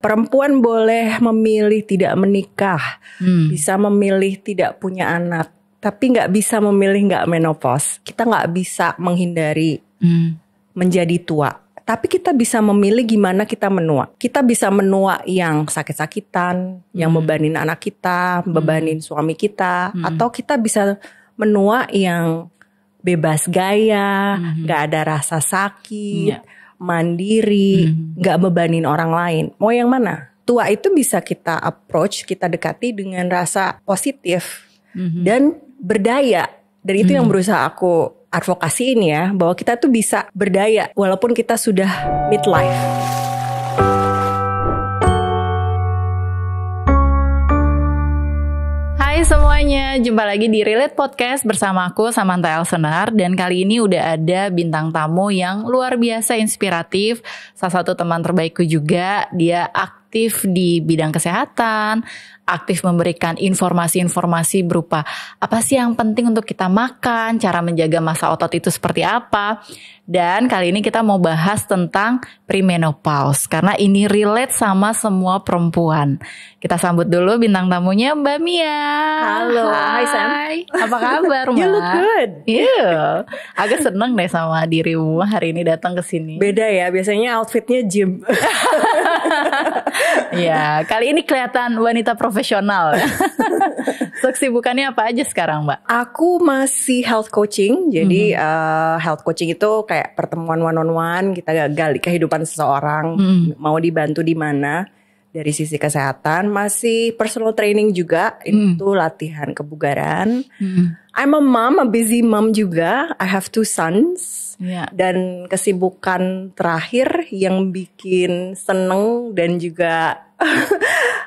Perempuan boleh memilih tidak menikah, bisa memilih tidak punya anak, tapi nggak bisa memilih nggak menopause. Kita nggak bisa menghindari menjadi tua, tapi kita bisa memilih gimana kita menua. Kita bisa menua yang sakit-sakitan, yang bebanin anak kita, bebanin suami kita, atau kita bisa menua yang bebas gaya, nggak ada rasa sakit. Mandiri, gak bebanin orang lain. Mau yang mana? Tua itu bisa kita approach, kita dekati dengan rasa positif dan berdaya. Dan itu yang berusaha aku advokasiin ya, bahwa kita tuh bisa berdaya walaupun kita sudah midlife. Hai semuanya, jumpa lagi di Relate Podcast bersama aku Samantha Elsenar. Dan kali ini udah ada bintang tamu yang luar biasa inspiratif. Salah satu teman terbaikku juga. Dia aktif di bidang kesehatan, aktif memberikan informasi-informasi berupa apa sih yang penting untuk kita makan, cara menjaga massa otot itu seperti apa. Dan kali ini kita mau bahas tentang premenopause karena ini relate sama semua perempuan. Kita sambut dulu bintang tamunya Mbak Mia. Halo, hai Sam. Apa kabar Mbak? You look good. Iya, agak seneng deh sama dirimu hari ini datang ke sini. Beda ya, biasanya outfitnya gym. Ya, kali ini kelihatan wanita profesional. Kesibukannya apa aja sekarang Mbak? Aku masih health coaching. Jadi health coaching itu kayak pertemuan one on one, kita gali kehidupan seseorang, mau dibantu di mana dari sisi kesehatan. Masih personal training juga, itu latihan kebugaran. I'm a mom, a busy mom juga. I have 2 sons. Yeah. Dan kesibukan terakhir yang bikin seneng dan juga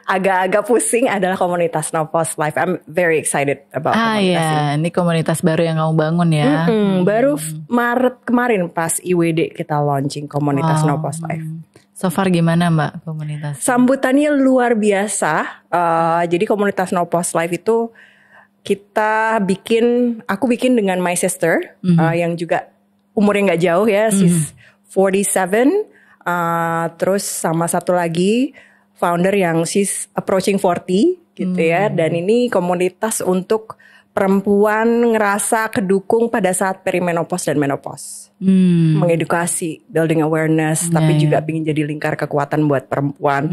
agak-agak pusing adalah komunitas Nopause Life. I'm very excited about komunitas ini komunitas baru yang kamu bangun ya. Baru Maret kemarin pas IWD kita launching komunitas Nopause Life. So far gimana Mbak komunitas? Sambutannya luar biasa. Jadi komunitas Nopause Life itu aku bikin dengan my sister yang juga umurnya nggak jauh ya, she's 47. Terus sama satu lagi founder yang she's approaching 40 gitu ya. Dan ini komunitas untuk perempuan ngerasa kedukung pada saat perimenopause dan menopause. Mengedukasi, building awareness, tapi juga pengen jadi lingkar kekuatan buat perempuan.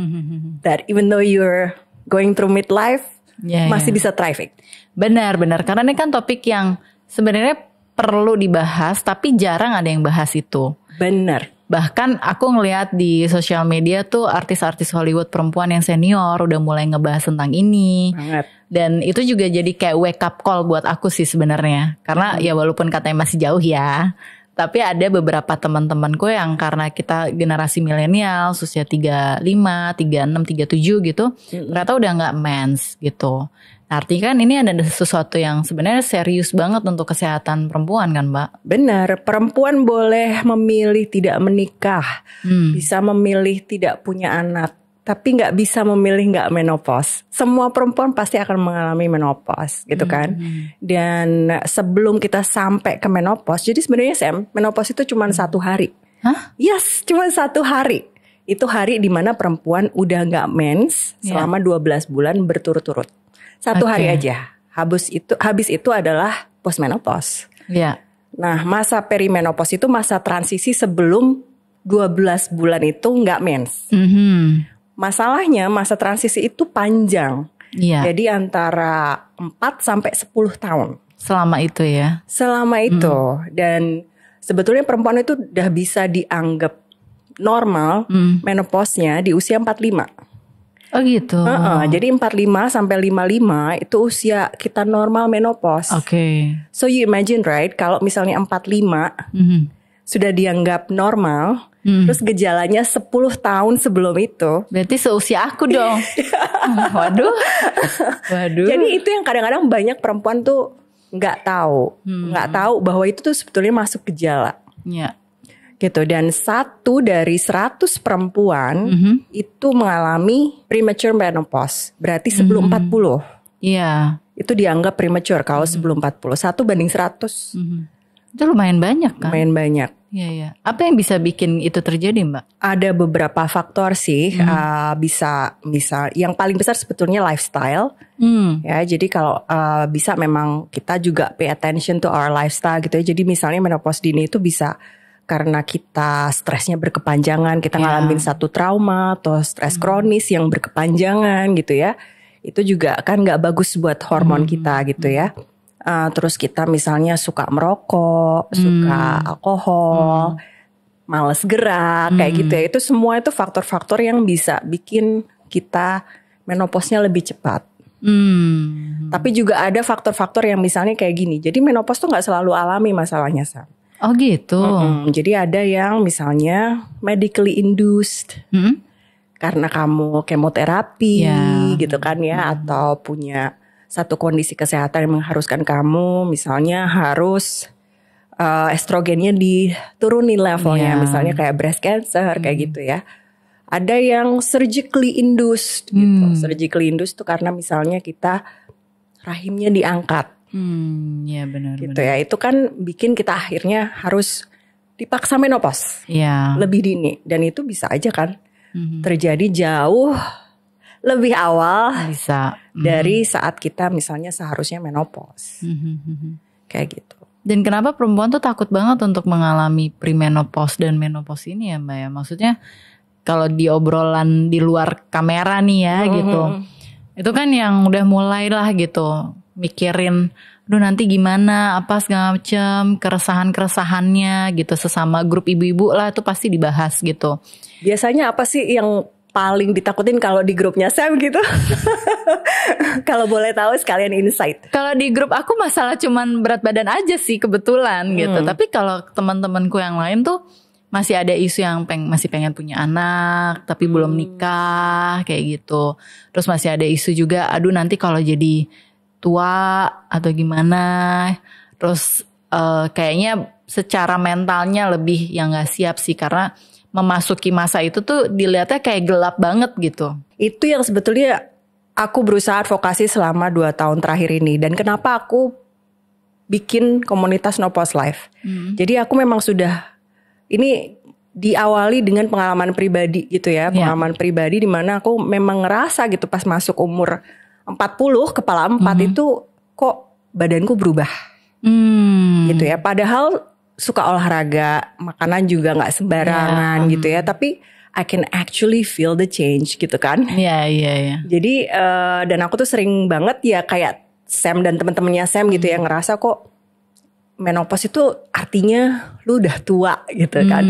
That even though you're going through midlife, masih bisa thriving. Benar-benar, karena ini kan topik yang sebenarnya perlu dibahas, tapi jarang ada yang bahas itu. Benar. Bahkan aku ngelihat di sosial media tuh artis-artis Hollywood perempuan yang senior udah mulai ngebahas tentang ini. Banget. Dan itu juga jadi kayak wake up call buat aku sih sebenarnya. Karena ya walaupun katanya masih jauh ya, tapi ada beberapa teman-temanku yang karena kita generasi milenial, usia 35, 36, 37 gitu, ternyata udah gak mens gitu. Artinya kan ini ada sesuatu yang sebenarnya serius banget untuk kesehatan perempuan kan Mbak? Benar, perempuan boleh memilih tidak menikah, bisa memilih tidak punya anak, tapi nggak bisa memilih nggak menopause. Semua perempuan pasti akan mengalami menopause gitu kan. Dan sebelum kita sampai ke menopause, jadi sebenarnya Sam, menopause itu cuma 1 hari. Hah? Yes, cuma 1 hari. Itu hari dimana perempuan udah nggak mens selama 12 bulan berturut-turut. 1 hari aja. Habis itu adalah postmenopause. Iya. Nah, masa perimenopause itu masa transisi sebelum 12 bulan itu nggak mens. Masalahnya masa transisi itu panjang. Iya. Jadi antara 4 sampai 10 tahun. Selama itu ya. Selama itu. Dan sebetulnya perempuan itu udah bisa dianggap normal menopause-nya di usia 45. Oh gitu. Jadi 45 sampai 55 itu usia kita normal menopause. So you imagine right, kalau misalnya 45 sudah dianggap normal, terus gejalanya 10 tahun sebelum itu. Berarti seusia aku dong. Waduh. Jadi itu yang kadang-kadang banyak perempuan tuh nggak tahu bahwa itu tuh sebetulnya masuk gejala. Iya. Gitu. Dan 1 dari 100 perempuan itu mengalami premature menopause. Berarti sebelum 40. Iya. Itu dianggap premature kalau sebelum 40. 1 banding 100. Itu lumayan banyak kan? Lumayan banyak. Iya. Apa yang bisa bikin itu terjadi, Mbak? Ada beberapa faktor sih. Bisa yang paling besar sebetulnya lifestyle. Ya, jadi kalau bisa memang kita juga pay attention to our lifestyle gitu ya. Jadi misalnya menopause dini itu bisa karena kita stresnya berkepanjangan, kita ngalamin satu trauma atau stres kronis yang berkepanjangan gitu ya. Itu juga kan nggak bagus buat hormon kita gitu ya. Terus kita misalnya suka merokok, suka alkohol, males gerak, kayak gitu ya. Itu semua itu faktor-faktor yang bisa bikin kita menopausnya lebih cepat. Tapi juga ada faktor-faktor yang misalnya kayak gini. Jadi menopause tuh nggak selalu alami masalahnya, Sam. Oh gitu. Jadi ada yang misalnya medically induced, karena kamu kemoterapi gitu kan ya, atau punya satu kondisi kesehatan yang mengharuskan kamu misalnya harus estrogennya diturunin levelnya, misalnya kayak breast cancer kayak gitu ya. Ada yang surgically induced gitu. Surgically induced tuh karena misalnya kita rahimnya diangkat. Ya benar. Gitu ya. Itu kan bikin kita akhirnya harus dipaksa menopause. Lebih dini, dan itu bisa aja kan terjadi jauh lebih awal bisa dari saat kita misalnya seharusnya menopause. Kayak gitu. Dan kenapa perempuan tuh takut banget untuk mengalami premenopause dan menopause ini ya, Mbak ya? Maksudnya kalau di obrolan di luar kamera nih ya gitu. Itu kan yang udah mulai lah gitu mikirin, aduh nanti gimana, apa segala macam, keresahan-keresahannya gitu, sesama grup ibu-ibu lah itu pasti dibahas gitu. Biasanya apa sih yang paling ditakutin kalau di grupnya Sam gitu? Kalau boleh tahu sekalian insight. Kalau di grup aku masalah cuman berat badan aja sih kebetulan gitu. Tapi kalau teman-temanku yang lain tuh masih ada isu yang masih pengen punya anak tapi belum nikah kayak gitu. Terus masih ada isu juga, aduh nanti kalau jadi tua atau gimana. Terus kayaknya secara mentalnya lebih yang gak siap sih, karena memasuki masa itu tuh dilihatnya kayak gelap banget gitu. Itu yang sebetulnya aku berusaha advokasi selama 2 tahun terakhir ini. Dan kenapa aku bikin komunitas No Pause Life. Jadi aku memang sudah, ini diawali dengan pengalaman pribadi gitu ya. Pengalaman pribadi dimana aku memang ngerasa gitu pas masuk umur 40, kepala 4 itu kok badanku berubah. Gitu ya. Padahal suka olahraga, makanan juga gak sembarangan gitu ya. Tapi I can actually feel the change gitu kan. Iya. Jadi dan aku tuh sering banget ya kayak Sam dan teman-temannya Sam gitu ya, ngerasa kok menopause itu artinya lu udah tua gitu kan.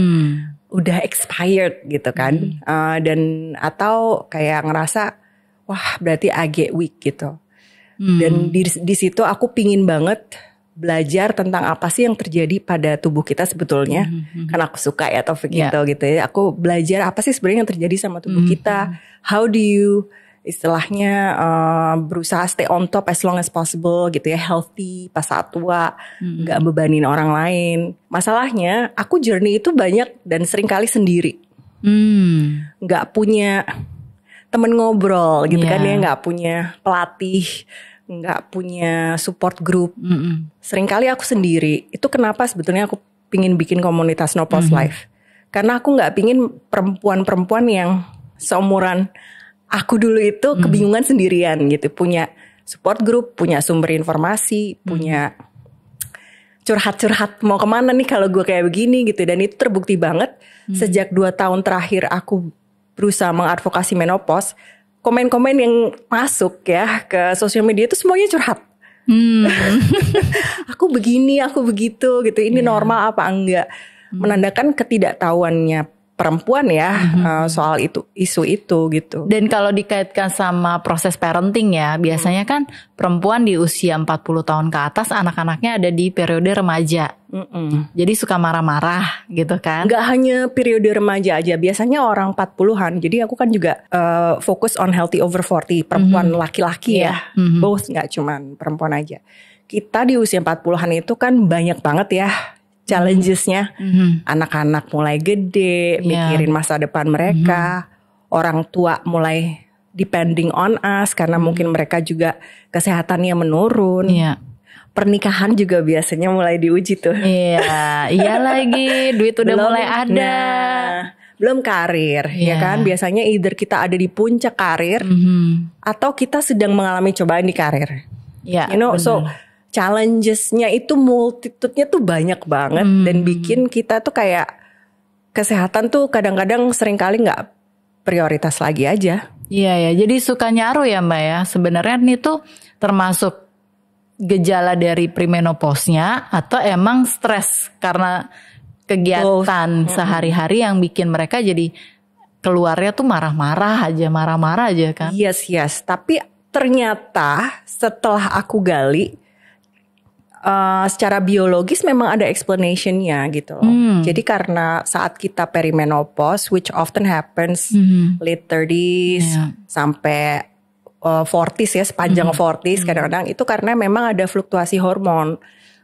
Udah expired gitu kan. Dan atau kayak ngerasa wah berarti I get weak gitu. Dan di situ aku pingin banget belajar tentang apa sih yang terjadi pada tubuh kita sebetulnya. Karena aku suka ya topik itu gitu ya. Aku belajar apa sih sebenarnya yang terjadi sama tubuh kita. How do you istilahnya berusaha stay on top as long as possible gitu ya. Healthy pas saat tua. Gak bebanin orang lain. Masalahnya aku journey itu banyak dan sering kali sendiri. Gak punya temen ngobrol gitu kan ya. Gak punya pelatih, nggak punya support group. Seringkali aku sendiri. Itu kenapa sebetulnya aku pingin bikin komunitas No Pause Life. Karena aku nggak pingin perempuan-perempuan yang seumuran aku dulu itu kebingungan sendirian gitu. Punya support group, punya sumber informasi, punya curhat-curhat mau kemana nih kalau gue kayak begini gitu. Dan itu terbukti banget sejak 2 tahun terakhir aku berusaha mengadvokasi menopause. Komen-komen yang masuk ya ke sosial media itu semuanya curhat. Aku begini, aku begitu gitu. Ini normal apa enggak? Menandakan ketidaktahuannya perempuan ya soal isu itu gitu. Dan kalau dikaitkan sama proses parenting ya, biasanya kan perempuan di usia 40 tahun ke atas anak-anaknya ada di periode remaja. Jadi suka marah-marah gitu kan. Gak hanya periode remaja aja, biasanya orang 40-an. Jadi aku kan juga fokus on healthy over 40, perempuan laki-laki ya. Both, gak cuman perempuan aja. Kita di usia 40-an itu kan banyak banget ya challenges-nya. Anak-anak mulai gede, mikirin masa depan mereka. Orang tua mulai depending on us karena mungkin mereka juga kesehatannya menurun. pernikahan juga biasanya mulai diuji tuh. Iya lagi, duit udah mulai ada. Belum karir, ya kan? Biasanya either kita ada di puncak karir, atau kita sedang mengalami cobaan di karir. Bener. So challenges-nya itu multitude-nya tuh banyak banget, dan bikin kita tuh kayak kesehatan tuh kadang-kadang seringkali nggak prioritas lagi aja. Iya, jadi suka nyaru ya Mbak ya. Sebenarnya ini tuh termasuk gejala dari premenopause-nya atau emang stres karena kegiatan sehari-hari yang bikin mereka jadi keluarnya tuh marah-marah aja kan? Yes. Tapi ternyata setelah aku gali, secara biologis memang ada explanation-nya gitu loh. Jadi karena saat kita perimenopause, which often happens late 30s sampai 40s ya, sepanjang 40s kadang-kadang itu karena memang ada fluktuasi hormon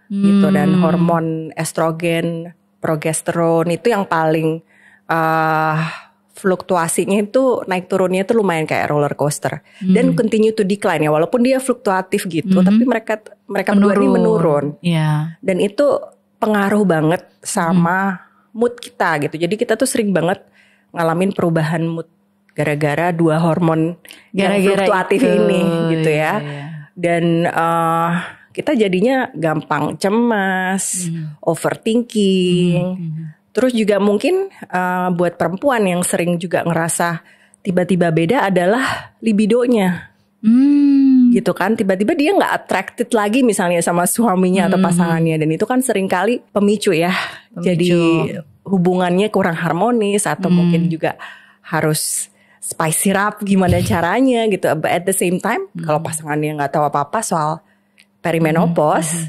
gitu, dan hormon estrogen, progesteron itu yang paling fluktuasinya itu naik turunnya itu lumayan kayak roller coaster, dan continue to decline ya, walaupun dia fluktuatif gitu, tapi mereka berdua ini menurun. Dan itu pengaruh banget sama mood kita gitu. Jadi kita tuh sering banget ngalamin perubahan mood gara-gara dua hormon yang fluktuatif ini gitu ya. Dan kita jadinya gampang cemas, overthinking. Terus juga mungkin buat perempuan yang sering juga ngerasa tiba-tiba beda adalah libidonya. Gitu kan, tiba-tiba dia gak attracted lagi misalnya sama suaminya atau pasangannya. Dan itu kan seringkali pemicu ya. Jadi hubungannya kurang harmonis, atau mungkin juga harus spicy up gimana caranya gitu. But at the same time, kalau pasangannya gak tahu apa-apa soal perimenopause,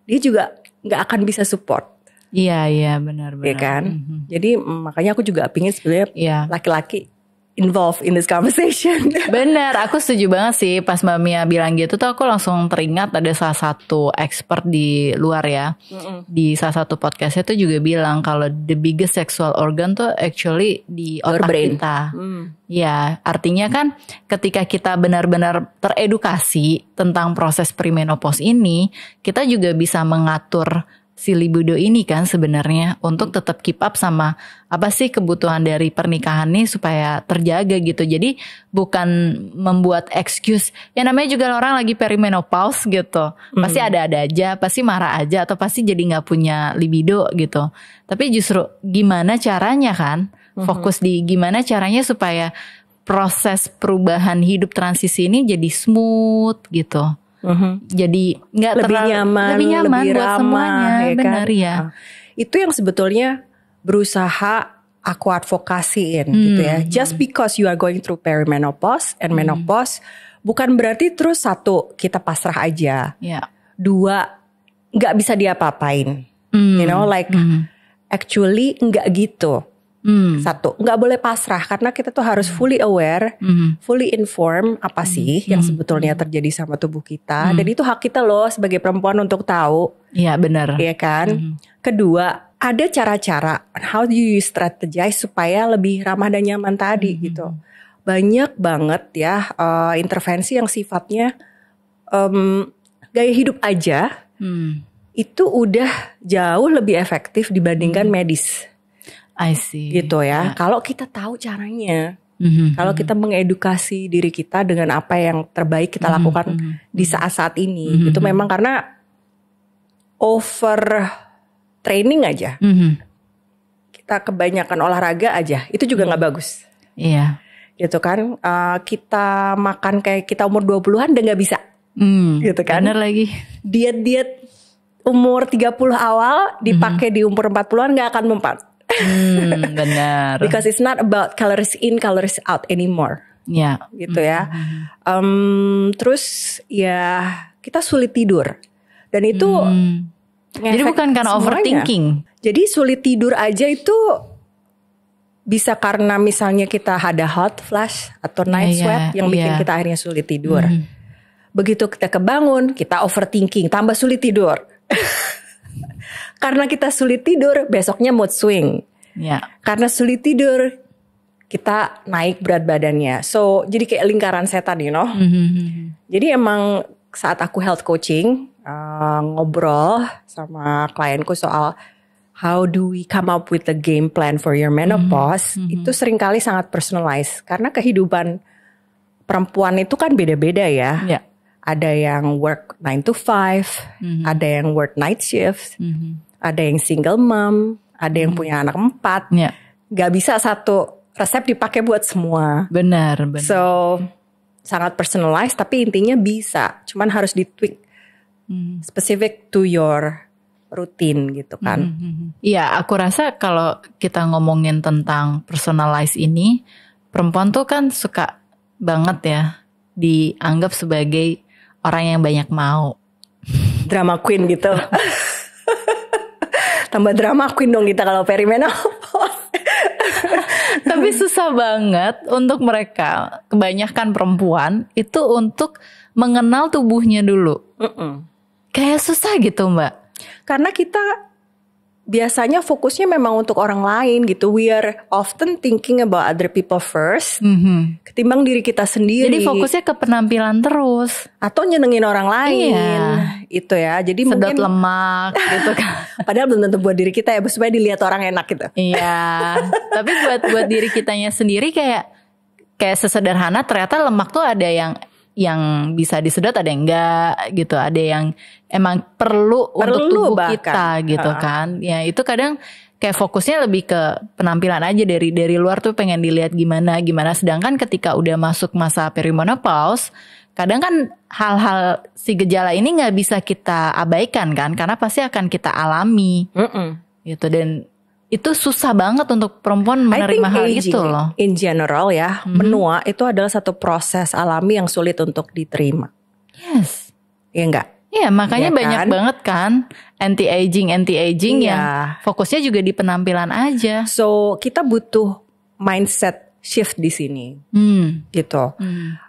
dia juga gak akan bisa support. Iya benar. Ya kan? Jadi makanya aku juga pingin sebenarnya laki-laki involved in this conversation. Bener, aku setuju banget sih. Pas Mbak Mia bilang gitu tuh aku langsung teringat ada salah satu expert di luar ya. Di salah satu podcastnya tuh juga bilang kalau the biggest sexual organ tuh actually di otak kita. Ya, artinya kan ketika kita benar-benar teredukasi tentang proses premenopause ini, kita juga bisa mengatur si libido ini kan sebenarnya untuk tetap keep up sama apa sih kebutuhan dari pernikahan nih supaya terjaga gitu. Jadi bukan membuat excuse. Ya namanya juga orang lagi perimenopause gitu. Pasti ada-ada aja, pasti marah aja, atau pasti jadi gak punya libido gitu. Tapi justru gimana caranya kan, fokus di gimana caranya supaya proses perubahan hidup transisi ini jadi smooth gitu. Jadi nggak lebih nyaman, lebih buat ramah, semuanya, ya benar kan? Ya. Itu yang sebetulnya berusaha aku advokasiin gitu ya. Just because you are going through perimenopause and menopause, bukan berarti terus satu kita pasrah aja, dua nggak bisa diapa-apain, you know, like actually nggak gitu. Satu, nggak boleh pasrah karena kita tuh harus fully aware, fully informed apa sih yang sebetulnya terjadi sama tubuh kita, dan itu hak kita loh sebagai perempuan untuk tahu. Iya benar. Iya kan. Kedua, ada cara-cara how do you strategize supaya lebih ramah dan nyaman tadi gitu. Banyak banget ya intervensi yang sifatnya gaya hidup aja itu udah jauh lebih efektif dibandingkan medis. I see. Gitu ya. Kalau kita tahu caranya, kalau kita mengedukasi diri kita dengan apa yang terbaik kita lakukan di saat-saat ini, itu memang karena over training aja, kita kebanyakan olahraga aja, itu juga nggak bagus. Iya. Gitu kan. Kita makan kayak kita umur 20-an udah nggak bisa. Gitu kan. Bener lagi. Diet-diet umur 30 awal dipakai di umur 40-an nggak akan mempan. Benar. Because it's not about calories in, calories out anymore. Ya. Gitu ya. Terus ya kita sulit tidur. Dan itu jadi bukan karena overthinking. Jadi sulit tidur aja itu bisa karena misalnya kita ada hot flash atau night sweat yang bikin kita akhirnya sulit tidur. Begitu kita kebangun, kita overthinking, tambah sulit tidur. Karena kita sulit tidur, besoknya mood swing. Karena sulit tidur, kita naik berat badannya. So, jadi kayak lingkaran setan, you know. Jadi emang saat aku health coaching, ngobrol sama klienku soal how do we come up with a game plan for your menopause, itu seringkali sangat personalized. Karena kehidupan perempuan itu kan beda-beda ya. Yeah. Ada yang work 9 to 5, ada yang work night shift, ada yang single mom, ada yang punya anak 4. Yeah. Gak bisa satu resep dipakai buat semua. Benar. So sangat personalized, tapi intinya bisa. Cuman harus di-tweak specific to your routine gitu kan. Iya, aku rasa kalau kita ngomongin tentang personalized ini, perempuan tuh kan suka banget ya dianggap sebagai orang yang banyak mau. Drama queen gitu. Tambah drama queen dong kita kalau perimenopause. Tapi susah banget untuk mereka, kebanyakan perempuan itu untuk mengenal tubuhnya dulu. Kayak susah gitu Mbak. Karena kita biasanya fokusnya memang untuk orang lain gitu. We are often thinking about other people first, ketimbang diri kita sendiri. Jadi fokusnya ke penampilan terus. Atau nyenengin orang lain. Iya. Itu ya. Jadi sedot mungkin lemak gitu kan. Padahal belum tentu buat diri kita ya, supaya dilihat orang enak gitu. Iya. Tapi buat diri kitanya sendiri kayak sesederhana ternyata lemak tuh ada yang bisa disedot, ada yang enggak gitu, ada yang emang perlu untuk tubuh bahkan kita gitu kan. Ya itu kadang kayak fokusnya lebih ke penampilan aja, dari luar tuh pengen dilihat gimana. Sedangkan ketika udah masuk masa perimenopause, kadang kan hal-hal si gejala ini nggak bisa kita abaikan kan, karena pasti akan kita alami gitu. Dan itu susah banget untuk perempuan menerima hal itu loh. In general ya, menua itu adalah satu proses alami yang sulit untuk diterima. Yes. Iya enggak? Iya, makanya ya banyak kan? banget kan anti-aging yang fokusnya juga di penampilan aja. So kita butuh mindset shift di sini, gitu.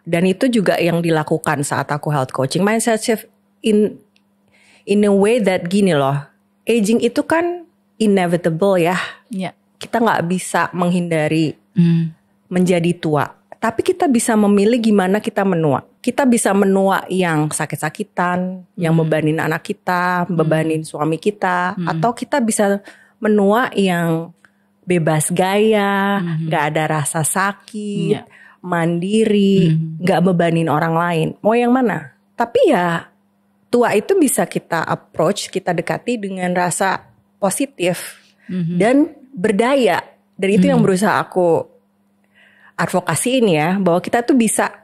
Dan itu juga yang dilakukan saat aku health coaching. Mindset shift in a way that gini loh, aging itu kan inevitable ya. Kita nggak bisa menghindari menjadi tua. Tapi kita bisa memilih gimana kita menua. Kita bisa menua yang sakit-sakitan, yang bebanin anak kita, bebanin suami kita, atau kita bisa menua yang bebas gaya, nggak ada rasa sakit, mandiri, nggak bebanin orang lain. Mau yang mana? Tapi ya tua itu bisa kita approach, kita dekati dengan rasa positif dan berdaya. Dan itu yang berusaha aku advokasiin ya, bahwa kita tuh bisa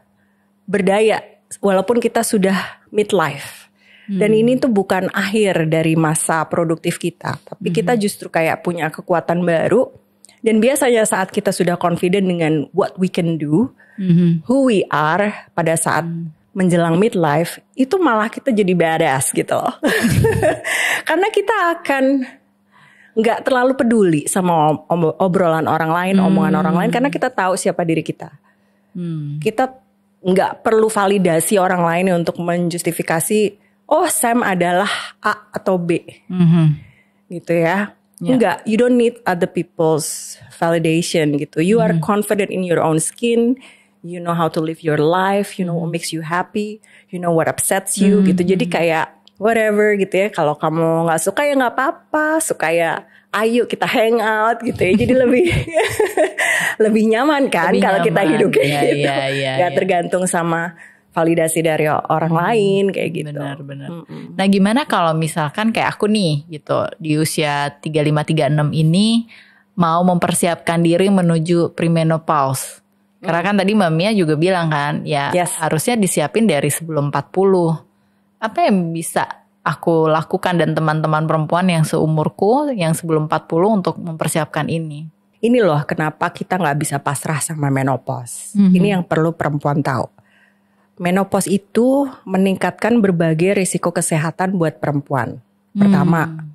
berdaya walaupun kita sudah midlife. Dan ini tuh bukan akhir dari masa produktif kita, tapi kita justru kayak punya kekuatan baru. Dan biasanya saat kita sudah confident dengan what we can do, who we are pada saat menjelang midlife, itu malah kita jadi badass gitu loh. Karena kita akan nggak terlalu peduli sama obrolan orang lain, omongan orang lain, karena kita tahu siapa diri kita. Kita nggak perlu validasi orang lain untuk menjustifikasi, oh Sam adalah A atau B, gitu ya. Enggak, you don't need other people's validation gitu. You are confident in your own skin. You know how to live your life. You know what makes you happy. You know what upsets you gitu. Jadi kayak whatever gitu ya. Kalau kamu nggak suka ya nggak apa-apa. Suka ya ayo kita hang out gitu ya. Jadi lebih lebih nyaman kan kalau kita hidup kayak gitu. Gak tergantung sama validasi dari orang lain kayak gitu. Benar. Nah gimana kalau misalkan kayak aku nih gitu, di usia 35-36 ini mau mempersiapkan diri menuju premenopause. Karena kan tadi Mbak Mia juga bilang kan, ya harusnya disiapin dari sebelum 40. Apa yang bisa aku lakukan dan teman-teman perempuan yang seumurku yang sebelum 40 untuk mempersiapkan ini? Ini loh kenapa kita gak bisa pasrah sama menopause. Ini yang perlu perempuan tahu. Menopause itu meningkatkan berbagai risiko kesehatan buat perempuan. Pertama,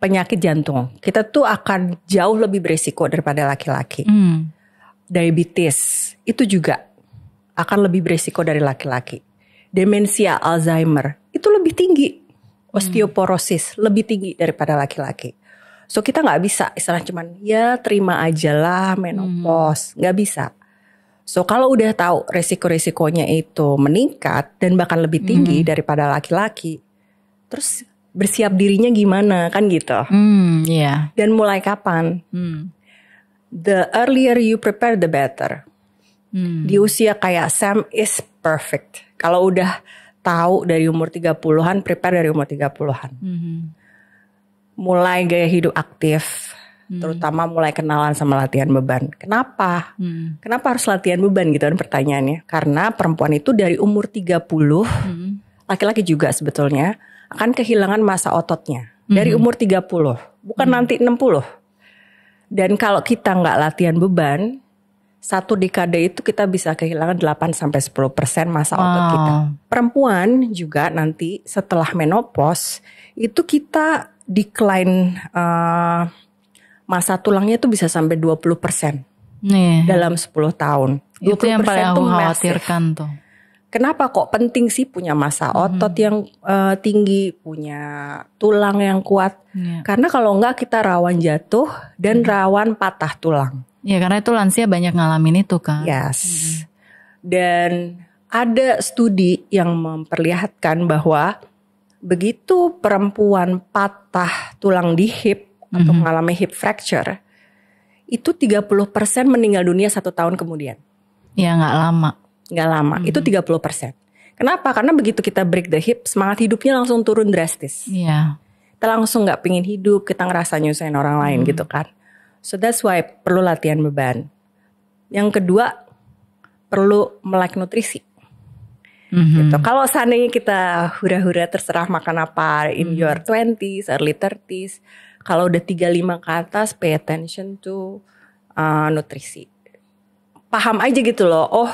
penyakit jantung. Kita tuh akan jauh lebih berisiko daripada laki-laki. Diabetes itu juga akan lebih berisiko dari laki-laki. Demensia, Alzheimer itu lebih tinggi. Osteoporosis lebih tinggi daripada laki-laki. So kita gak bisa istilah cuman ya terima aja lah menopause. Gak bisa. So kalau udah tahu resiko-resikonya itu meningkat dan bahkan lebih tinggi daripada laki-laki, terus bersiap dirinya gimana kan gitu? Yeah. Dan mulai kapan? The earlier you prepare, the better. Di usia kayak Sam is perfect. Kalau udah tahu dari umur 30-an, prepare dari umur 30-an. Mulai gaya hidup aktif. Terutama mulai kenalan sama latihan beban. Kenapa? Kenapa harus latihan beban gitu kan pertanyaannya? Karena perempuan itu dari umur 30, laki-laki juga sebetulnya akan kehilangan massa ototnya. Dari umur 30, bukan nanti 60. Dan kalau kita nggak latihan beban, satu dekade itu kita bisa kehilangan 8-10% massa otot kita. Perempuan juga nanti setelah menopause, itu kita decline masa tulangnya tuh bisa sampai 20% dalam 10 tahun. 20% itu yang paling aku khawatirkan tuh. Kenapa kok penting sih punya massa otot yang tinggi, punya tulang yang kuat? Karena kalau enggak kita rawan jatuh dan rawan patah tulang. Ya karena itu lansia banyak ngalamin itu kan. Yes. Dan ada studi yang memperlihatkan bahwa begitu perempuan patah tulang di hip atau mengalami hip fracture, itu 30% meninggal dunia 1 tahun kemudian. Ya gak lama. Gak lama, itu 30%. Kenapa? Karena begitu kita break the hip, semangat hidupnya langsung turun drastis. Iya. Kita langsung gak pingin hidup, kita ngerasa nyusahin orang lain gitu kan. So that's why perlu latihan beban. Yang kedua, perlu melek nutrisi. Gitu. Kalau seandainya kita hura-hura terserah makan apa in your 20s, early 30s, kalau udah 35 ke atas, pay attention to nutrisi. Paham aja gitu loh, oh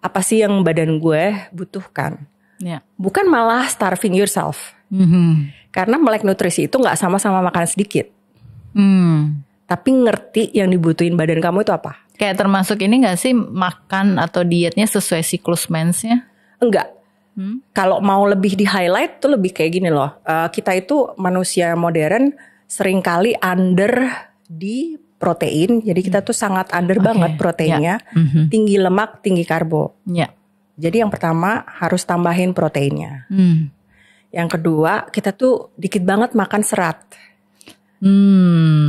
apa sih yang badan gue butuhkan. Bukan malah starving yourself. Karena melek nutrisi itu gak sama-sama makan sedikit. Tapi ngerti yang dibutuhin badan kamu itu apa. Kayak termasuk ini gak sih makan atau dietnya sesuai siklus mensnya? Enggak. Kalau mau lebih di highlight tuh lebih kayak gini loh. Kita itu manusia modern seringkali under di protein. Jadi kita tuh sangat under banget proteinnya. Tinggi lemak, tinggi karbo. Jadi yang pertama harus tambahin proteinnya. Yang kedua kita tuh dikit banget makan serat.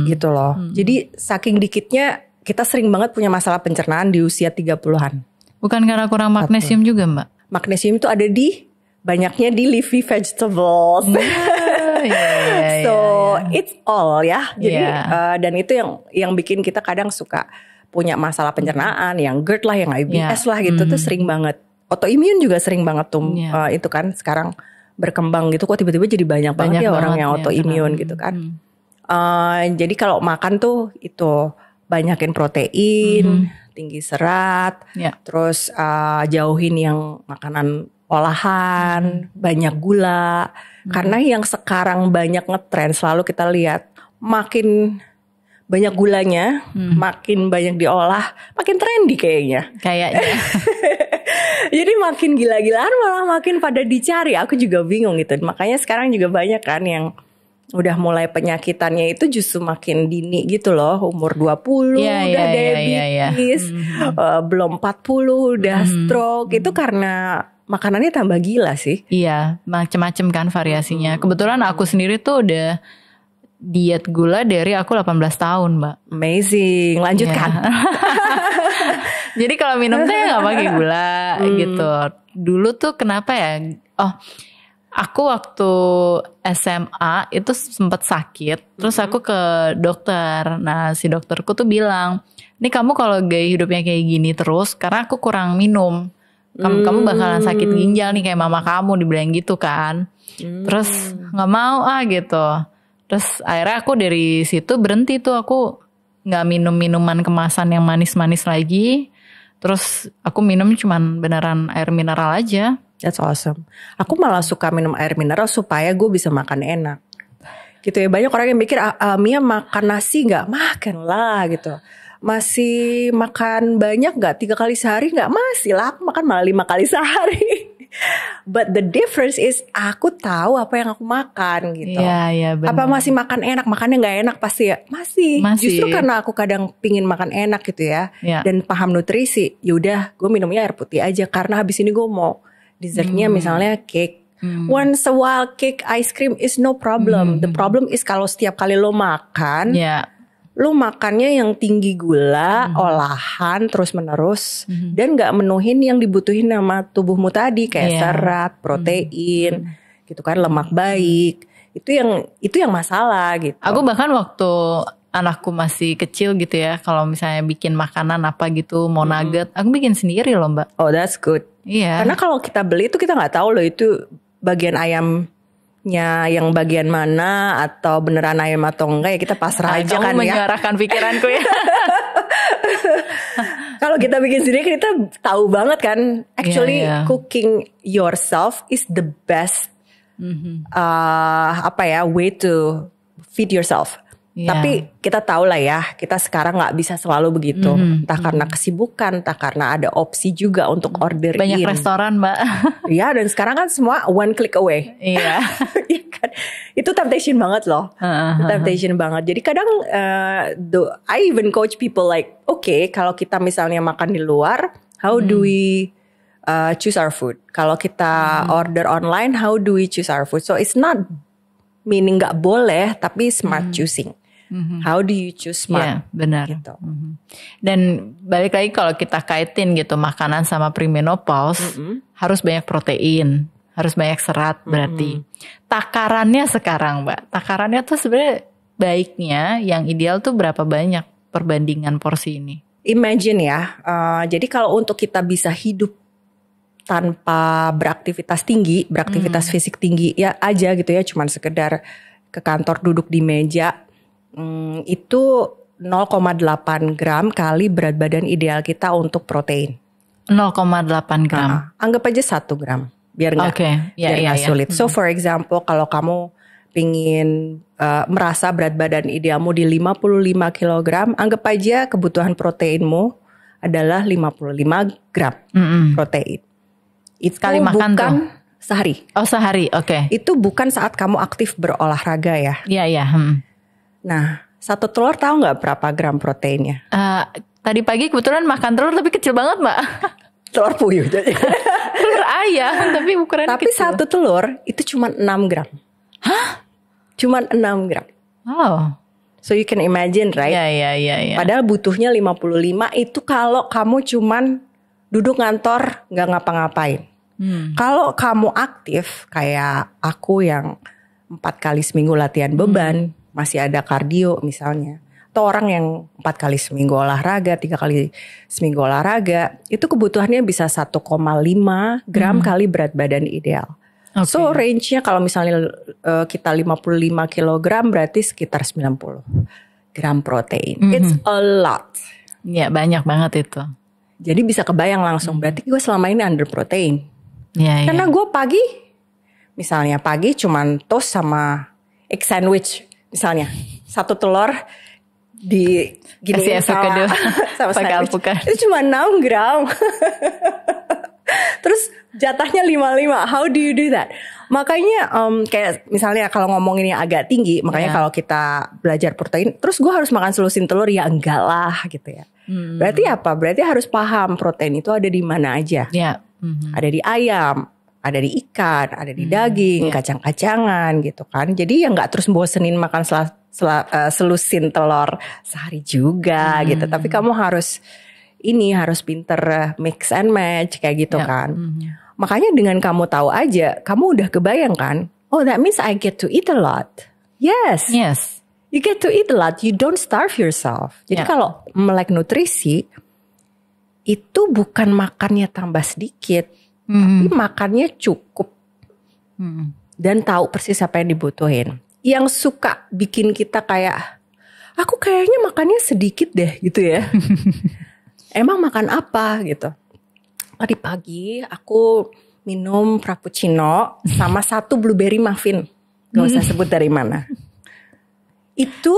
Gitu loh. Jadi saking dikitnya kita sering banget punya masalah pencernaan di usia 30-an. Bukan karena kurang magnesium juga Mbak? Magnesium itu ada di banyaknya di leafy vegetables. So it's all ya. Jadi dan itu yang bikin kita kadang suka punya masalah pencernaan, yang GERD lah, yang IBS lah gitu tuh sering banget. Autoimun juga sering banget tuh itu kan sekarang berkembang gitu. Kok tiba-tiba jadi banyak banget ya orang yang autoimun gitu kan. Jadi kalau makan tuh itu banyakin protein, tinggi serat, terus jauhin yang makanan olahan, banyak gula. Karena yang sekarang banyak ngetren, selalu kita lihat makin banyak gulanya, makin banyak diolah, makin trendy kayaknya. Jadi makin gila-gilaan malah makin pada dicari. Aku juga bingung gitu. Makanya sekarang juga banyak kan yang udah mulai penyakitannya itu justru makin dini gitu loh. Umur 20 udah diabetes, belum 40 udah stroke. Itu karena makanannya tambah gila sih. Iya, macem-macem kan variasinya. Kebetulan aku sendiri tuh udah diet gula dari aku 18 tahun Mbak. Amazing, lanjutkan. Jadi kalau minum teh gak pakai gula gitu. Dulu tuh kenapa ya? Aku waktu SMA itu sempat sakit. Terus aku ke dokter. Nah si dokterku tuh bilang, "Nih kamu kalau gaya hidupnya kayak gini terus, karena aku kurang minum, kamu bakalan sakit ginjal nih kayak mama kamu," dibilang gitu kan. Terus gak mau gitu. Terus akhirnya aku dari situ berhenti tuh. Aku gak minum minuman kemasan yang manis-manis lagi. Terus aku minum cuman beneran air mineral aja. That's awesome. Aku malah suka minum air mineral supaya gue bisa makan enak. Gitu ya, banyak orang yang mikir Mia makan nasi gak? Makan lah gitu. Masih makan banyak gak? 3 kali sehari gak? Masih lah, aku makan malah 5 kali sehari. But the difference is aku tahu apa yang aku makan gitu. Iya, benar. Apa masih makan enak? Makannya nggak enak pasti ya? Masih. Justru karena aku kadang pingin makan enak gitu ya. Dan paham nutrisi. Yaudah gue minumnya air putih aja. Karena habis ini gue mau dessertnya misalnya cake. Once a while cake, ice cream is no problem. The problem is kalau setiap kali lo makan, lo makannya yang tinggi gula, olahan terus menerus, dan nggak menuhin yang dibutuhin sama tubuhmu tadi kayak serat, protein, gitu kan, lemak baik. Itu yang masalah gitu. Aku bahkan waktu anakku masih kecil gitu ya, kalau misalnya bikin makanan apa gitu, mau nugget, aku bikin sendiri loh Mbak. Oh that's good. Iya. Karena kalau kita beli itu kita nggak tahu loh itu bagian ayamnya yang bagian mana atau beneran ayam atau enggak, ya kita pasrah aja kan ya. Kamu menyuarakan pikiranku ya. Kalau kita bikin sendiri kita tahu banget kan. Actually cooking yourself is the best way to feed yourself. Tapi kita tahu lah ya, kita sekarang nggak bisa selalu begitu. Entah karena kesibukan, entah karena ada opsi juga untuk order banyak restoran Mbak. Iya, dan sekarang kan semua one click away. Iya. Kan? Itu temptation banget loh. Temptation banget. Jadi kadang I even coach people like, okay, kalau kita misalnya makan di luar, how do we choose our food? Kalau kita order online, how do we choose our food? So it's not meaning nggak boleh, tapi smart choosing. How do you choose smart? Yeah, benar. Gitu. Dan balik lagi kalau kita kaitin gitu makanan sama premenopause, harus banyak protein, harus banyak serat berarti. Takarannya sekarang Mbak, takarannya tuh sebenarnya baiknya yang ideal tuh berapa banyak perbandingan porsi ini? Imagine ya, jadi kalau untuk kita bisa hidup tanpa beraktivitas tinggi, beraktivitas fisik tinggi ya aja gitu ya, cuman sekedar ke kantor duduk di meja, itu 0,8 gram kali berat badan ideal kita untuk protein. 0,8 gram. Anggap aja 1 gram biar nggak sulit. So for example kalau kamu pingin merasa berat badan idealmu di 55 kg, anggap aja kebutuhan proteinmu adalah 55 gram protein. Itu sekali makan bukan tuh sehari. Oh sehari, oke. Itu bukan saat kamu aktif berolahraga ya. Iya. Nah, 1 telur tahu nggak berapa gram proteinnya? Tadi pagi kebetulan makan telur tapi kecil banget Mbak. Telur puyuh. Telur ayam tapi ukurannya tapi kecil. 1 telur itu cuma 6 gram. Hah? Cuma 6 gram. Oh. So you can imagine right? Iya. Padahal butuhnya 55 itu kalau kamu cuman duduk ngantor nggak ngapa-ngapain. Kalau kamu aktif kayak aku yang 4 kali seminggu latihan beban, masih ada kardio misalnya, atau orang yang 4 kali seminggu olahraga, 3 kali seminggu olahraga, itu kebutuhannya bisa 1,5 gram kali berat badan ideal. So range-nya kalau misalnya kita 55 kilogram berarti sekitar 90 gram protein. It's a lot. Iya banyak banget itu. Jadi bisa kebayang langsung berarti gue selama ini under protein. Karena gue misalnya pagi cuman toast sama egg sandwich misalnya, 1 telur di gini sama sandwich itu cuma 6 gram. Terus jatahnya 55. How do you do that? Makanya kayak misalnya kalau ngomongin yang agak tinggi, makanya kalau kita belajar protein, terus gue harus makan selusin telur ya enggak lah gitu ya. Berarti apa? Berarti harus paham protein itu ada di mana aja. Ada di ayam, ada di ikan, ada di daging, kacang-kacangan gitu kan. Jadi ya nggak terus bosenin makan selusin telur sehari juga gitu. Tapi kamu harus pinter mix and match kayak gitu kan. Makanya dengan kamu tahu aja, kamu udah kebayang kan? Oh, that means I get to eat a lot. Yes. You get to eat a lot. You don't starve yourself. Jadi kalau melek nutrisi itu bukan makannya tambah sedikit, tapi makannya cukup dan tahu persis apa yang dibutuhin. Yang suka bikin kita kayak, aku kayaknya makannya sedikit deh gitu ya. Emang makan apa gitu? Tadi pagi aku minum frappuccino sama 1 blueberry muffin. Gak usah sebut dari mana. Itu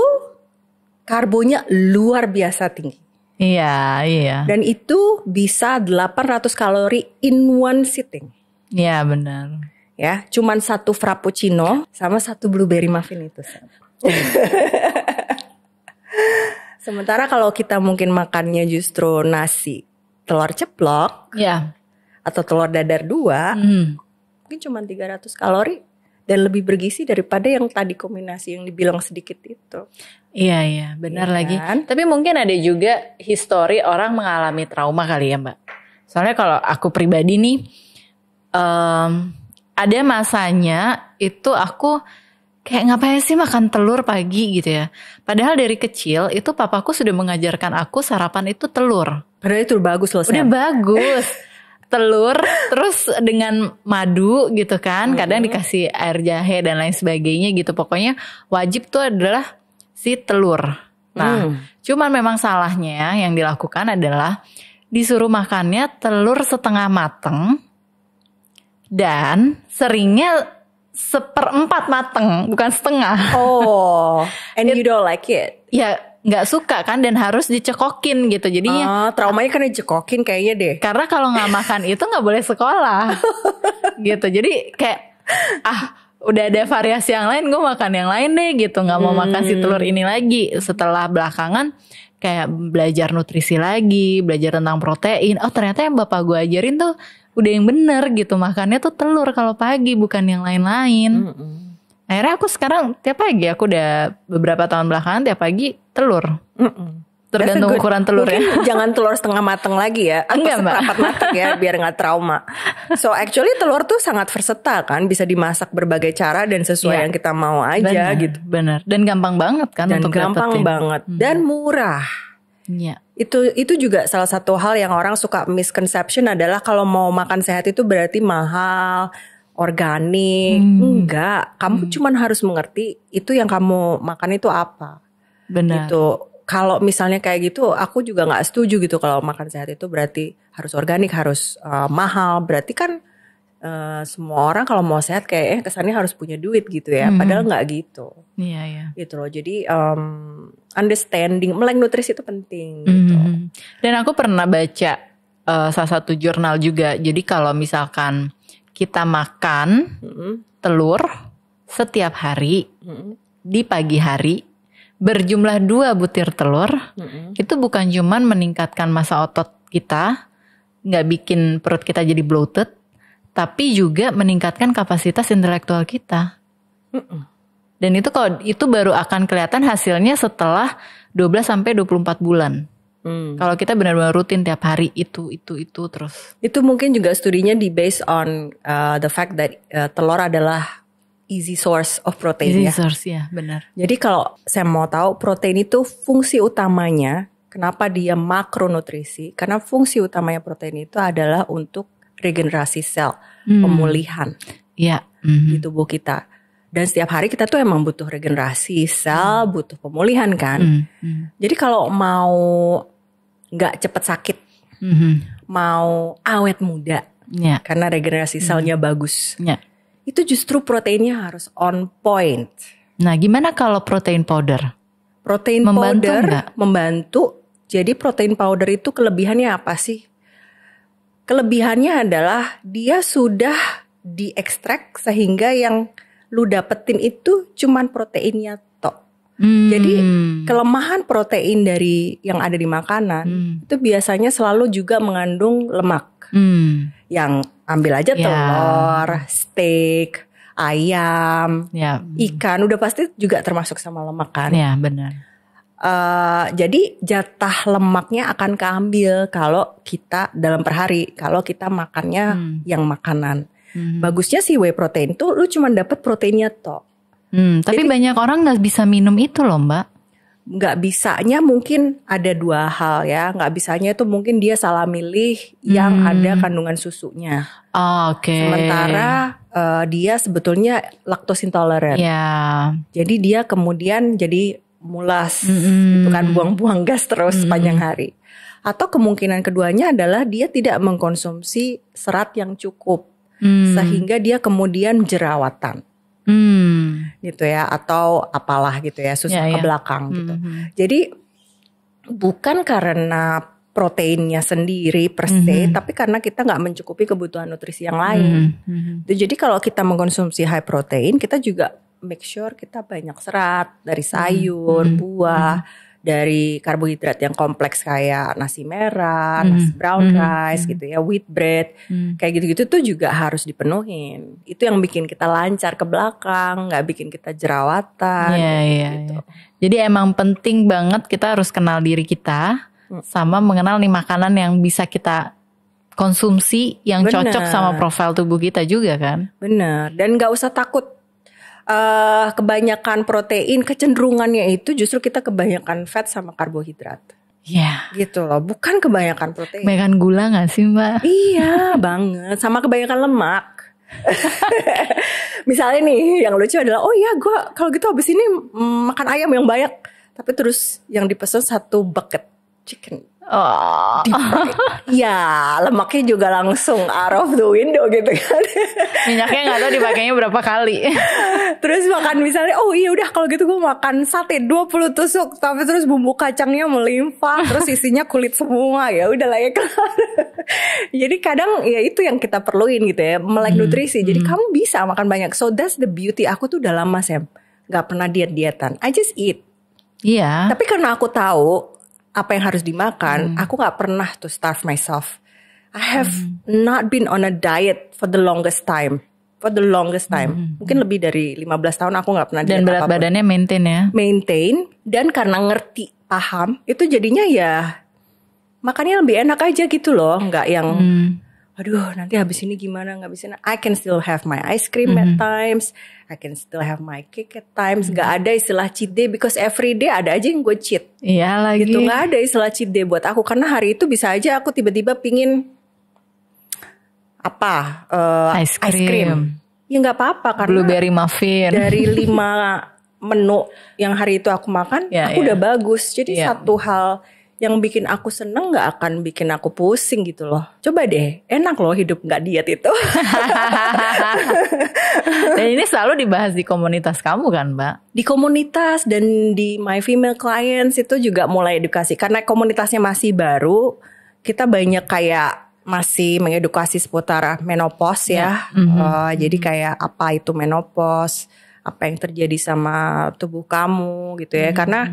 karbonya luar biasa tinggi. Iya. Dan itu bisa 800 kalori in one sitting. Iya benar. Ya, cuman 1 frappuccino sama 1 blueberry muffin itu. Sementara kalau kita mungkin makannya justru nasi, telur ceplok, ya, atau telur dadar 2, mungkin cuma 300 kalori dan lebih bergizi daripada yang tadi kombinasi yang dibilang sedikit itu. Iya, benar ya lagi. Kan? Tapi mungkin ada juga histori orang mengalami trauma kali ya Mbak. Soalnya kalau aku pribadi nih, ada masanya itu aku kayak ngapain sih makan telur pagi gitu ya. Padahal dari kecil itu papaku sudah mengajarkan aku sarapan itu telur. Padahal itu bagus loh. Udah bagus. Telur terus dengan madu gitu kan. Kadang dikasih air jahe dan lain sebagainya gitu. Pokoknya wajib tuh adalah si telur. Nah, cuman memang salahnya yang dilakukan adalah disuruh makannya telur setengah mateng. Dan seringnya 1/4 mateng, bukan setengah. Oh, and you don't like it? Ya nggak suka kan dan harus dicekokin gitu. Jadinya traumanya kan dicekokin kayaknya deh. Karena kalau nggak makan itu nggak boleh sekolah. Gitu. Jadi kayak udah ada variasi yang lain, gue makan yang lain deh gitu. Nggak mau makan si telur ini lagi. Setelah belakangan kayak belajar nutrisi lagi, belajar tentang protein. Oh ternyata yang bapak gue ajarin tuh udah yang bener gitu. Makannya tuh telur kalau pagi, bukan yang lain-lain. Akhirnya aku sekarang tiap pagi, aku udah beberapa tahun belakangan tiap pagi telur. Tergantung ukuran telurnya. Mungkin jangan telur setengah mateng lagi ya. Atau seperempat mateng ya biar gak trauma. So actually telur tuh sangat versatile kan. Bisa dimasak berbagai cara dan sesuai yang kita mau aja gitu. Bener. Dan gampang banget kan dan untuk gampang dapetin. Banget. Dan murah. Iya. Itu juga salah satu hal yang orang suka misconception adalah kalau mau makan sehat itu berarti mahal, organik. Enggak, kamu cuman harus mengerti itu yang kamu makan itu apa. Benar. Gitu. Kalau misalnya kayak gitu, aku juga nggak setuju gitu kalau makan sehat itu berarti harus organik, harus mahal. Berarti kan semua orang kalau mau sehat kayak kesannya harus punya duit gitu ya. Padahal nggak gitu. Iya. Gitu loh. Jadi understanding melek nutrisi itu penting. Gitu. Dan aku pernah baca salah satu jurnal juga. Jadi kalau misalkan kita makan telur setiap hari di pagi hari. Berjumlah 2 butir telur, itu bukan cuman meningkatkan massa otot kita, gak bikin perut kita jadi bloated, tapi juga meningkatkan kapasitas intelektual kita. Dan itu baru akan kelihatan hasilnya setelah 12-24 bulan. Kalau kita benar-benar rutin tiap hari itu terus. Itu mungkin juga studinya di based on the fact that telur adalah easy source of protein easy source ya, benar. Jadi kalau saya mau tahu protein itu fungsi utamanya, kenapa dia makronutrisi? Karena fungsi utamanya protein itu adalah untuk regenerasi sel, pemulihan di tubuh kita. Dan setiap hari kita tuh emang butuh regenerasi sel, butuh pemulihan kan. Jadi kalau mau nggak cepet sakit, mau awet muda, karena regenerasi selnya bagus. Itu justru proteinnya harus on point. Nah, gimana kalau protein powder? Protein powder membantu. Jadi protein powder itu kelebihannya apa sih? Kelebihannya adalah dia sudah diekstrak sehingga yang lu dapetin itu cuman proteinnya tok. Jadi kelemahan protein dari yang ada di makanan itu biasanya selalu juga mengandung lemak. Yang ambil aja telur, steak, ayam, ikan udah pasti juga termasuk sama lemak kan? Iya benar. Jadi jatah lemaknya akan keambil kalau kita dalam per hari. Kalau kita makannya yang makanan. Bagusnya sih whey protein tuh lu cuma dapat proteinnya tok. Tapi jadi, banyak orang nggak bisa minum itu loh Mbak. Nggak bisanya mungkin ada 2 hal ya. Nggak bisanya itu mungkin dia salah milih yang ada kandungan susunya. Oke. Sementara dia sebetulnya lactose intolerant. Jadi dia kemudian jadi mulas, itu kan buang-buang gas terus sepanjang hari. Atau kemungkinan keduanya adalah dia tidak mengkonsumsi serat yang cukup, sehingga dia kemudian jerawatan. Gitu ya, atau apalah gitu ya, susah ke belakang gitu. Jadi bukan karena proteinnya sendiri per se, tapi karena kita nggak mencukupi kebutuhan nutrisi yang lain. Jadi kalau kita mengkonsumsi high protein, kita juga make sure kita banyak serat dari sayur, buah, dari karbohidrat yang kompleks kayak nasi merah, nasi brown rice gitu ya, wheat bread, kayak gitu-gitu tuh juga harus dipenuhin. Itu yang bikin kita lancar ke belakang, nggak bikin kita jerawatan. Gitu. Jadi emang penting banget kita harus kenal diri kita. Sama mengenal nih makanan yang bisa kita konsumsi yang cocok sama profil tubuh kita juga kan. Bener. Dan gak usah takut kebanyakan protein, kecenderungannya itu justru kita kebanyakan fat sama karbohidrat. Iya. Gitu loh, bukan kebanyakan protein. Kebanyakan gula gak sih Mbak? Iya banget, sama kebanyakan lemak. Misalnya nih yang lucu adalah, oh iya gue kalau gitu abis ini makan ayam yang banyak. Tapi terus yang dipesan 1 bucket chicken deep fried. Ya lemaknya juga langsung out of the window gitu kan. Minyaknya gak tahu dipakainya berapa kali. Terus makan misalnya, oh iya udah kalau gitu gue makan sate 20 tusuk, tapi terus bumbu kacangnya melimpah, terus isinya kulit semua, ya udah lah ya kelar. Jadi kadang ya itu yang kita perluin gitu ya, melek nutrisi. Jadi kamu bisa makan banyak. So that's the beauty. Aku tuh udah lama Sam gak pernah diet-dietan, I just eat. Iya. Tapi karena aku tahu apa yang harus dimakan, aku gak pernah to starve myself. I have not been on a diet for the longest time. Mungkin lebih dari 15 tahun aku gak pernah diet. Dan berat badannya maintain ya? Maintain. Dan karena ngerti, paham, itu jadinya ya makannya lebih enak aja gitu loh. Gak yang aduh nanti habis ini gimana, gak bisa. I can still have my ice cream at times, I can still have my cake at times. Gak ada istilah cheat day, because every day ada aja yang gue cheat. Iya lagi gitu. Gak ada istilah cheat day buat aku, karena hari itu bisa aja aku tiba-tiba pingin apa, ice cream. Ya gak apa-apa, karena blueberry muffin dari 5 menu yang hari itu aku makan, aku udah bagus. Jadi satu hal yang bikin aku seneng gak akan bikin aku pusing gitu loh. Coba deh, enak loh hidup gak diet itu. Dan ini selalu dibahas di komunitas kamu kan Mbak? Di komunitas dan di my female clients itu juga mulai edukasi. Karena komunitasnya masih baru, kita banyak kayak masih mengedukasi seputar menopause ya. Jadi kayak apa itu menopause, apa yang terjadi sama tubuh kamu gitu ya. Karena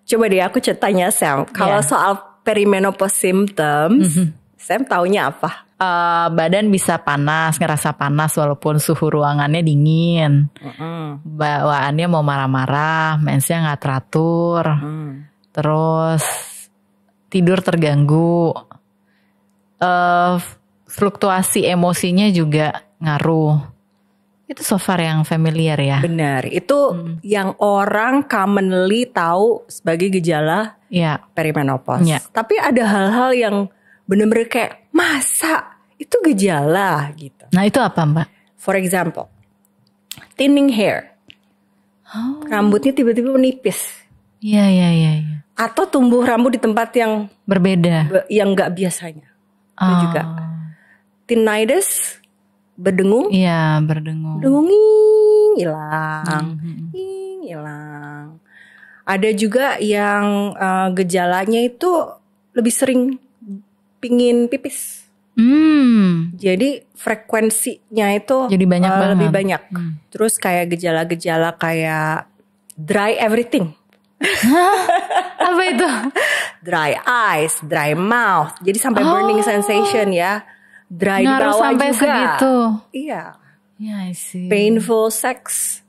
coba deh aku tanya Sam, kalau soal perimenopause symptoms, Sam taunya apa? Badan bisa panas, ngerasa panas walaupun suhu ruangannya dingin. Bawaannya mau marah-marah, mensnya gak teratur. Terus tidur terganggu. Fluktuasi emosinya juga ngaruh. Itu so far yang familiar ya. Benar, itu yang orang commonly tahu sebagai gejala perimenopause. Tapi ada hal-hal yang benar-benar kayak masa itu gejala gitu. Nah itu apa Mbak? For example, thinning hair. Rambutnya tiba-tiba menipis. Iya. Atau tumbuh rambut di tempat yang berbeda, yang nggak biasanya. Itu juga tinnitus. Berdengung? Iya, berdengung. Berdengung, hilang. Hilang. Ada juga yang gejalanya itu lebih sering pingin pipis. Jadi frekuensinya itu jadi banyak lebih banyak. Terus kayak gejala-gejala kayak dry everything. Apa itu? Dry eyes, dry mouth. Jadi sampai burning sensation ya. Dry di bawah sampai juga. Segitu. Iya. I see. Painful sex.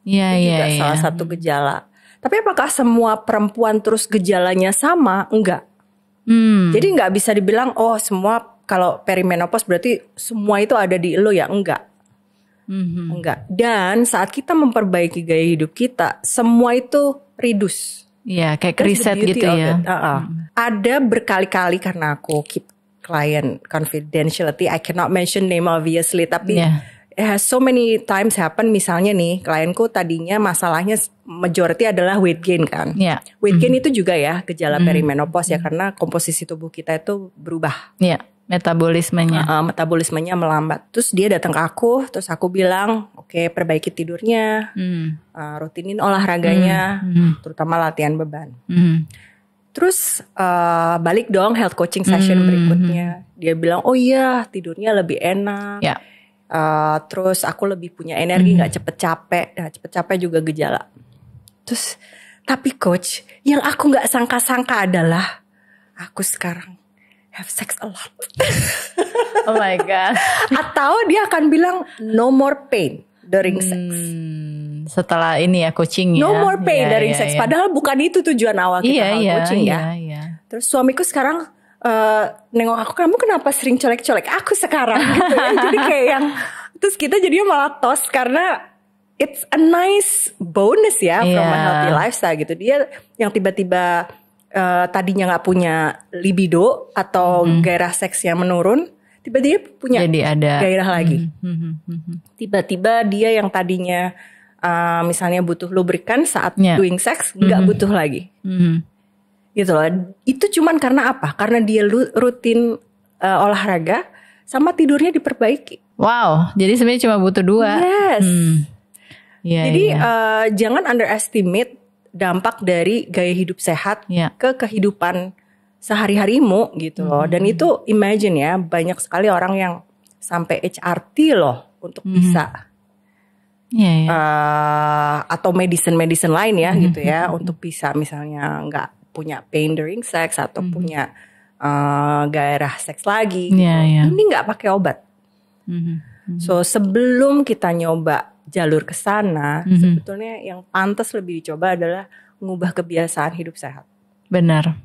Juga salah satu gejala. Tapi apakah semua perempuan terus gejalanya sama? Enggak. Jadi nggak bisa dibilang oh semua kalau perimenopause berarti semua itu ada di lo ya, enggak. Enggak. Dan saat kita memperbaiki gaya hidup kita, semua itu reduce. Iya, kayak riset gitu ya. Ada berkali-kali karena aku keep client confidentiality, I cannot mention name obviously, tapi it has so many times happen. Misalnya nih, klienku tadinya masalahnya majority adalah weight gain kan. Weight gain itu juga ya gejala perimenopause ya, karena komposisi tubuh kita itu berubah. Metabolismenya melambat. Terus dia datang ke aku, terus aku bilang, oke, perbaiki tidurnya, rutinin olahraganya, terutama latihan beban. Terus balik dong health coaching session berikutnya. Dia bilang, oh iya tidurnya lebih enak. Ya. Terus aku lebih punya energi, gak cepet capek. Nah cepet capek juga gejala. Terus tapi coach, yang aku gak sangka-sangka adalah aku sekarang have sex a lot. Oh my god. Atau dia akan bilang no more pain during sex. Setelah ini ya coaching ya. No more pain during sex. Padahal bukan itu tujuan awal kita coaching ya. Terus suamiku sekarang nengok aku, kamu kenapa sering colek-colek aku sekarang gitu ya. Jadi kayak yang terus kita jadinya malah tos karena it's a nice bonus ya from a healthy lifestyle gitu. Dia yang tiba-tiba tadinya gak punya libido atau gairah seksnya menurun, tiba-tiba punya jadi ada gairah lagi. Tiba-tiba dia yang tadinya misalnya butuh lubrikan saat doing sex gak butuh lagi. Gitu loh. Itu cuman karena apa? Karena dia rutin olahraga sama tidurnya diperbaiki. Wow, jadi sebenarnya cuma butuh 2. Yes. Jadi jangan underestimate dampak dari gaya hidup sehat ke kehidupan sehari-harimu gitu loh. Dan itu imagine ya, banyak sekali orang yang sampai HRT loh untuk bisa atau medicine lain ya gitu ya, untuk bisa misalnya nggak punya pain during sex atau punya gairah seks lagi gitu. Ini nggak pakai obat. So sebelum kita nyoba jalur ke sana, sebetulnya yang pantas lebih dicoba adalah mengubah kebiasaan hidup sehat. Benar.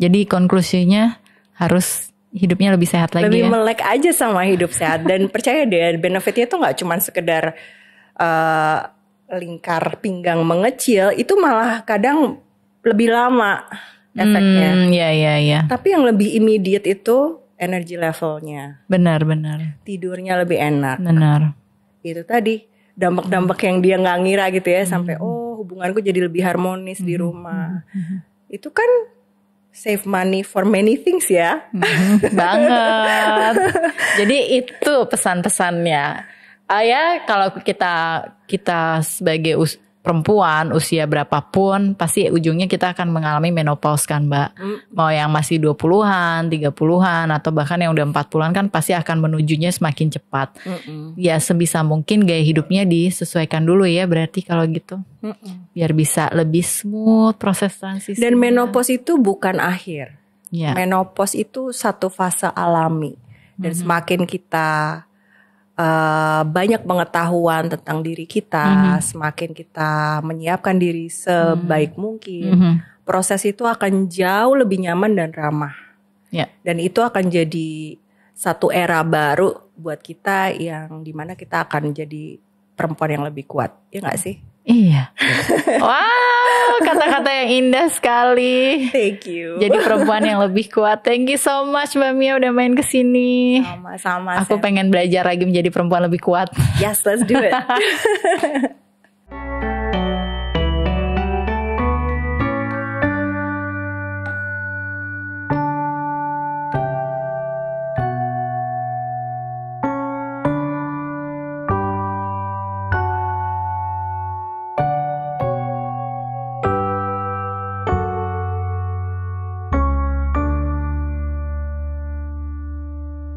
Jadi konklusinya harus hidupnya lebih sehat lagi. Lebih melek aja sama hidup sehat. Dan percaya deh, benefitnya tuh gak cuma sekedar lingkar pinggang mengecil, itu malah kadang lebih lama efeknya. Iya. Tapi yang lebih immediate itu energy levelnya. Benar. Tidurnya lebih enak. Benar. Itu tadi dampak-dampak yang dia nggak ngira gitu ya, sampai hubunganku jadi lebih harmonis di rumah. Itu kan save money for many things ya. Banget. Jadi itu pesan-pesannya. Kalau kita sebagai perempuan usia berapapun pasti ujungnya kita akan mengalami menopause kan Mbak. Mau yang masih 20-an, 30-an atau bahkan yang udah 40-an kan pasti akan menujunya semakin cepat. Ya sebisa mungkin gaya hidupnya disesuaikan dulu ya berarti kalau gitu. Biar bisa lebih smooth proses transisi. Dan menopause itu bukan akhir. Menopause itu satu fase alami. Dan semakin kita banyak pengetahuan tentang diri kita, semakin kita menyiapkan diri sebaik mungkin, proses itu akan jauh lebih nyaman dan ramah. Dan itu akan jadi satu era baru buat kita yang dimana kita akan jadi perempuan yang lebih kuat, ya nggak sih? Iya. Wow, kata-kata yang indah sekali. Thank you. Jadi perempuan yang lebih kuat. Thank you so much Mbak Mia udah main kesini. Sama-sama. Aku pengen belajar lagi menjadi perempuan lebih kuat. Yes, let's do it.